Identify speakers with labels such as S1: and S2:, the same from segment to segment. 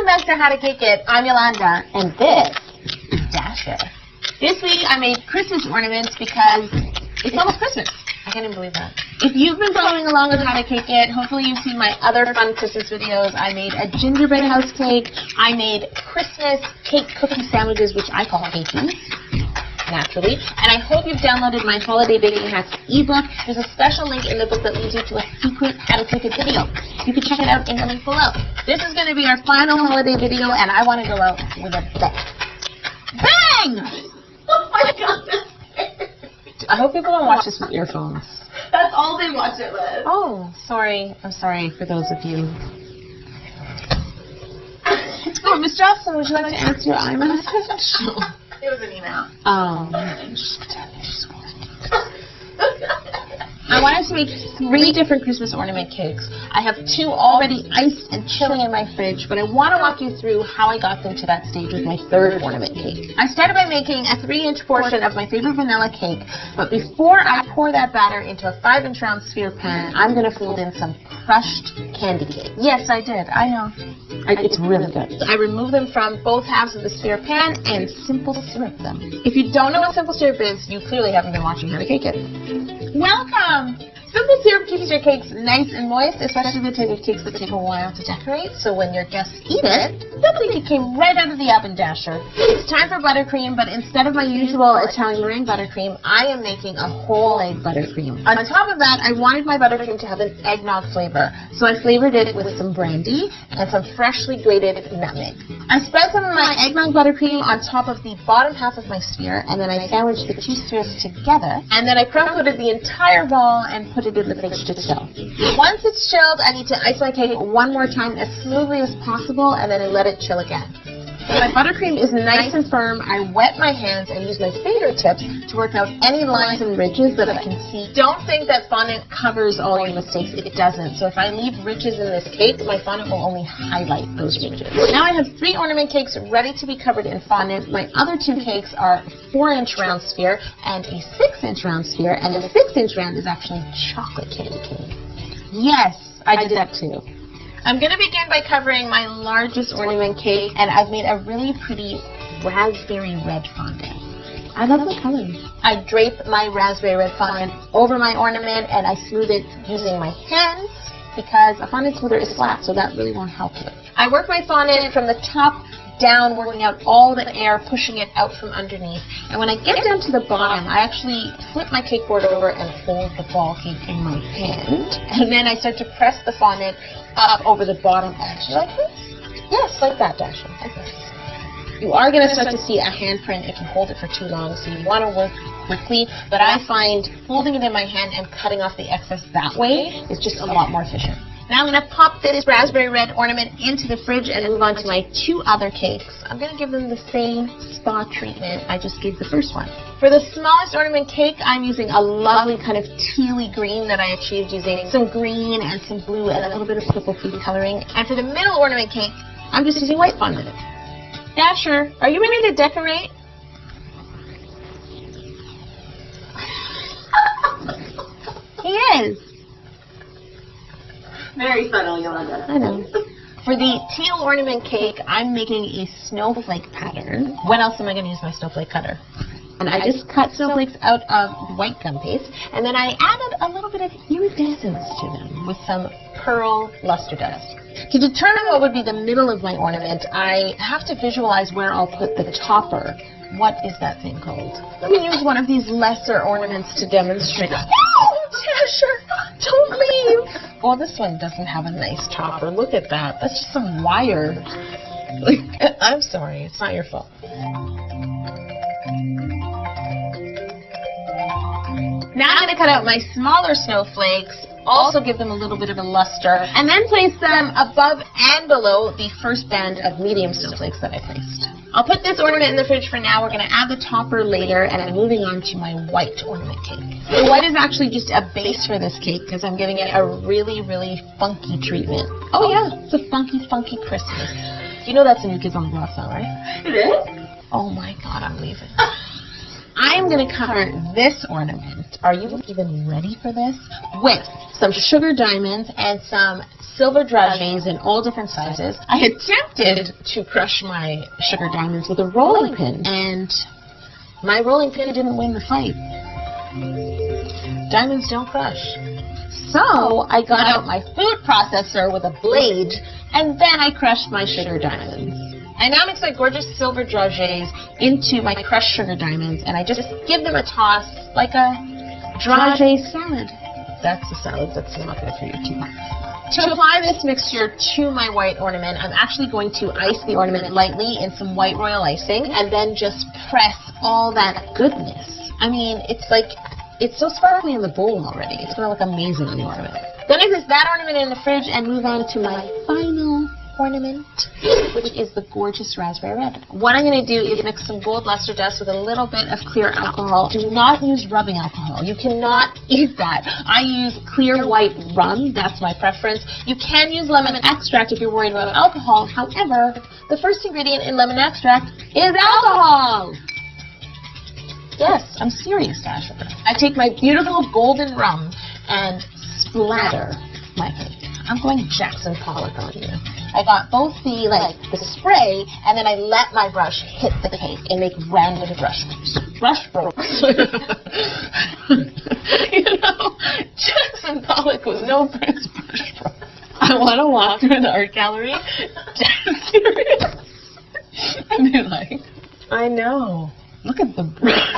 S1: Welcome back to How to Cake It. I'm Yolanda, and this is Dasher. This week I made Christmas ornaments because it's almost Christmas. I can't even believe that. If you've been following along with How to Cake It, hopefully you've seen my other fun Christmas videos. I made a gingerbread house cake. I made Christmas cake cookie sandwiches, which I call cakeys, naturally. And I hope you've downloaded my Holiday Baking Hacks ebook. There's a special link in the book that leads you to a secret How to Cake It video. You can check it out in the link below. This is going to be our final holiday video, and I want to go out with a bang. Bang! Oh my God. I hope people don't watch this with earphones.
S2: That's all they watch it with.
S1: Oh, sorry. I'm sorry for those of you. Oh, Miss Johnson, would you like to answer your iMessage?
S2: It was an email.
S1: Oh. I wanted to make 3 different Christmas ornament cakes. I have 2 already iced and chilling in my fridge, but I want to walk you through how I got them to that stage with my 3rd ornament cake. I started by making a 3-inch portion of my favorite vanilla cake, but before I pour that batter into a 5-inch round sphere pan, I'm going to fold in some crushed candy cane. Yes, I did. I know. It's really good. I remove them from both halves of the sphere pan and simple syrup them. If you don't know what simple syrup is, you clearly haven't been watching How to Cake It. Welcome! Simple syrup keeps your cakes nice and moist, especially the type of cakes that take a while to decorate, so when your guests eat it, they'll think it came right out of the oven, Dasher. It's time for buttercream, but instead of my usual Italian meringue buttercream, I am making a whole egg buttercream. On top of that, I wanted my buttercream to have an eggnog flavor, so I flavored it with some brandy and some freshly grated nutmeg. I spread some of my eggnog buttercream on top of the bottom half of my sphere, and then I sandwiched the 2 spheres together, and then I crumb-coated the entire ball and put it in the fridge to chill. Once it's chilled, I need to ice my cake one more time as smoothly as possible, and then I let it chill again. When my buttercream is nice and firm, I wet my hands and use my fingertips to work out any lines and ridges that I can see. Don't think that fondant covers all your mistakes. It doesn't. So if I leave ridges in this cake, my fondant will only highlight those ridges. Now I have 3 ornament cakes ready to be covered in fondant. My other 2 cakes are a 4-inch round sphere and a 6-inch round sphere, and the 6-inch round is actually chocolate candy cane. Yes, I did that too. I'm going to begin by covering my largest ornament cake, and I've made a really pretty raspberry red fondant. I love the color. I drape my raspberry red fondant over my ornament, and I smooth it using my hands because a fondant smoother is flat, so that really won't help it. I work my fondant from the top down, working out all the air, pushing it out from underneath. And when I get down to the bottom, I actually flip my cake board over and hold the ball cake in my hand. And then I start to press the fondant up over the bottom edge. Like this? Yes, like that, Dasher. Like this. You are going to start to see a handprint if you hold it for too long, so you want to work quickly. But I find holding it in my hand and cutting off the excess that way is just a lot more efficient. Now I'm going to pop this raspberry red ornament into the fridge and move on to my 2 other cakes. I'm going to give them the same spa treatment I just gave the first one. For the smallest ornament cake, I'm using a lovely kind of tealy green that I achieved using some green and some blue and a little bit of purple food coloring. And for the middle ornament cake, I'm just using white fondant. Dasher, are you ready to decorate? He is.
S2: Very subtle, Yolanda.
S1: I know. For the teal ornament cake, I'm making a snowflake pattern. When else am I going to use my snowflake cutter? And I just cut snowflakes out of white gum paste, and then I added a little bit of iridescence to them with some pearl luster dust. To determine what would be the middle of my ornament, I have to visualize where I'll put the topper. What is that thing called? Let me use one of these lesser ornaments to demonstrate. Oh, Dasher, don't leave. Oh, this one doesn't have a nice topper. Look at that. That's just some wire. I'm sorry. It's not your fault. Now I'm going to cut out my smaller snowflakes, also give them a little bit of a luster, and then place them above and below the first band of medium snowflakes that I placed. I'll put this ornament in the fridge for now. We're going to add the topper later, and I'm moving on to my white ornament cake. The white is actually just a base for this cake because I'm giving it a really, really funky treatment. Oh yeah, it's a funky, funky Christmas. You know that's a New Kids on the Block song, right?
S2: It is?
S1: Oh my God, I'm leaving. I'm going to cover this ornament. Are you even ready for this? With some sugar diamonds and some silver dragées in all different sizes. I attempted to crush my sugar diamonds with a rolling pin, and my rolling pin didn't win the fight. Diamonds don't crush. So I got out my food processor with a blade, and then I crushed my sugar diamonds. I now mix my gorgeous silver dragées into my crushed sugar diamonds, and I just give them a toss like a dragée salad. That's the salad that's not good for your teeth. To apply this mixture to my white ornament, I'm actually going to ice the ornament lightly in some white royal icing, and then just press all that goodness. I mean, it's so sparkly in the bowl already. It's going to look amazing on the ornament. Then I place that ornament in the fridge and move on to my final ornament, which is the gorgeous raspberry red. What I'm going to do is mix some gold luster dust with a little bit of clear alcohol. Do not use rubbing alcohol. You cannot use that. I use clear white rum. That's my preference. You can use lemon extract if you're worried about alcohol. However, the first ingredient in lemon extract is alcohol. Yes, I'm serious, Dasher. I take my beautiful golden rum and splatter my cake. I'm going Jackson Pollock on you. I got both the spray, and then I let my brush hit the cake and make rounded brush strokes. You know, Jackson Pollock was known for his brush strokes. I want to walk through the art gallery, dead serious, and be like, I know. Look at the brush.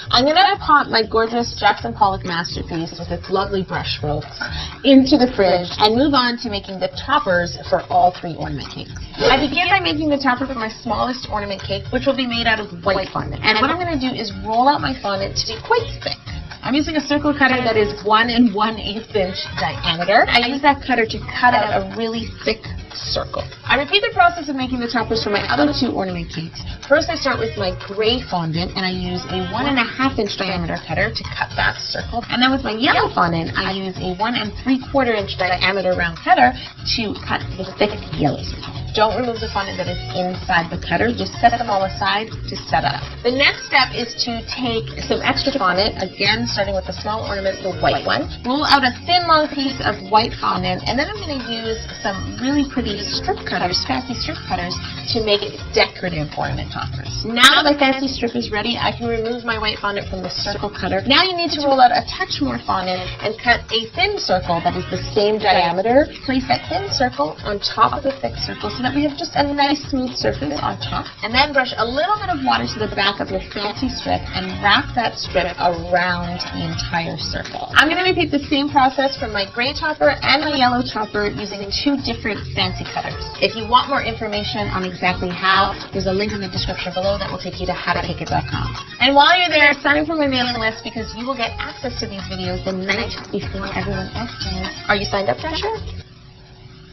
S1: I'm going to pop my gorgeous Jackson Pollock masterpiece with its lovely brush strokes into the fridge and move on to making the toppers for all 3 ornament cakes. I begin by making the topper for my smallest ornament cake, which will be made out of white fondant. And what I'm going to do is roll out my fondant to be quite thick. I'm using a circle cutter that is 1 1/8 inch diameter. I use that cutter to cut out a really thick circle. I repeat the process of making the toppers for my other 2 ornament cakes. First, I start with my gray fondant, and I use a 1 1/2 inch diameter cutter to cut that circle. And then with my yellow fondant, I use a 1 3/4 inch diameter round cutter to cut the thick yellow circle. Don't remove the fondant that is inside the cutter. Just set them all aside to set up. The next step is to take some extra fondant, again starting with the small ornament, the white one. Roll out a thin long piece of white fondant, and then I'm going to use some really pretty strip cutters, fancy strip cutters, to make decorative ornament toppers. Now my fancy strip is ready. I can remove my white fondant from the circle cutter. Now you need to roll out a touch more fondant and cut a thin circle that is the same diameter. Place that thin circle on top of the thick circle so that we have just a nice smooth surface on top. And then brush a little bit of water to the back of your fancy strip and wrap that strip around the entire circle. I'm going to repeat the same process for my gray topper and my yellow topper using 2 different fancy cutters. If you want more information on exactly how, there's a link in the description below that will take you to howtocakeit.com. And while you're there, sign up for my mailing list because you will get access to these videos the night before everyone else does. Are you signed up, Dasher?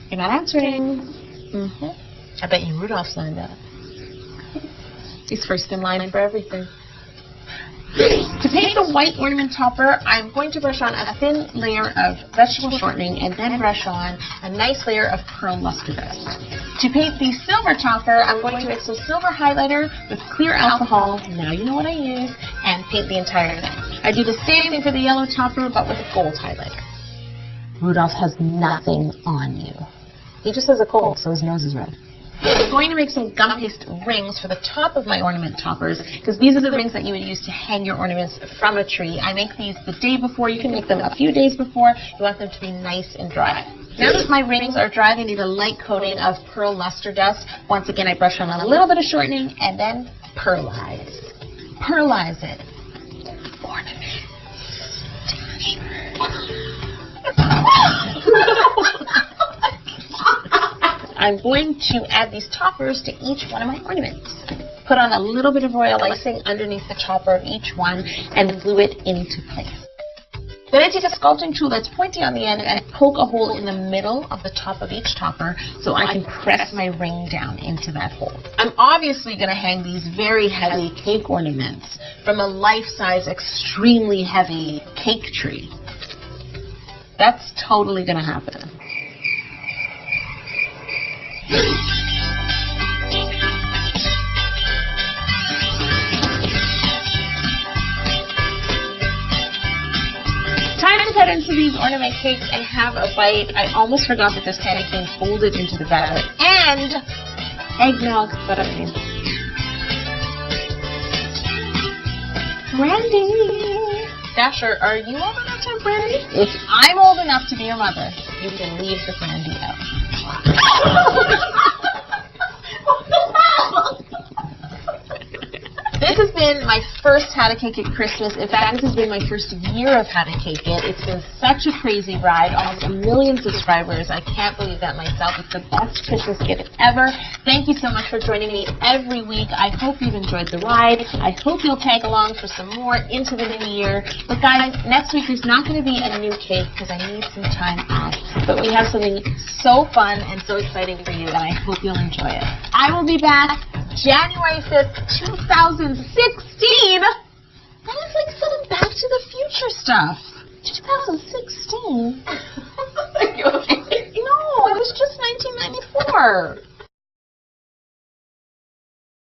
S1: You're not answering. I bet you Rudolph signed up. He's first in line for everything. To paint the white ornament topper, I'm going to brush on a thin layer of vegetable shortening and then brush on a nice layer of pearl luster dust. To paint the silver topper, I'm going to mix some silver highlighter with clear alcohol, now you know what I use, and paint the entire thing. I do the same thing for the yellow topper, but with gold highlighter. Rudolph has nothing on you. He just has a cold, so his nose is red. I'm going to make some gum paste rings for the top of my ornament toppers because these are the rings that you would use to hang your ornaments from a tree. I make these the day before. You can make them a few days before. You want them to be nice and dry. Now that my rings are dry, they need a light coating of pearl luster dust. Once again, I brush on a little bit of shortening and then pearlize. Pearlize it. Ornament. I'm going to add these toppers to each one of my ornaments. Put on a little bit of royal icing underneath the topper of each one and glue it into place. Then I take a sculpting tool that's pointy on the end and poke a hole in the middle of the top of each topper so I can press my ring down into that hole. I'm obviously going to hang these very heavy cake ornaments from a life-size, extremely heavy cake tree. That's totally going to happen. Time to cut into into these ornament cakes and have a bite. I almost forgot that this candy cane folded into the batter. And eggnog buttercream. Brandy! Dasher, are you old enough to have brandy? If I'm old enough to be your mother, you can leave the brandy out. This has been my first How to Cake It Christmas. In fact, this has been my first year of How to Cake It. It's been such a crazy ride, almost 1 million subscribers. I can't believe that myself. It's the best Christmas gift ever. Thank you so much for joining me every week. I hope you've enjoyed the ride. I hope you'll tag along for some more into the new year. But guys, next week there's not going to be a new cake because I need some time off. But we have something so fun and so exciting for you, and I hope you'll enjoy it. I will be back January 5th, 2016. That is like some Back to the Future stuff. 2016?
S2: Are you okay?
S1: No, it was just 1994.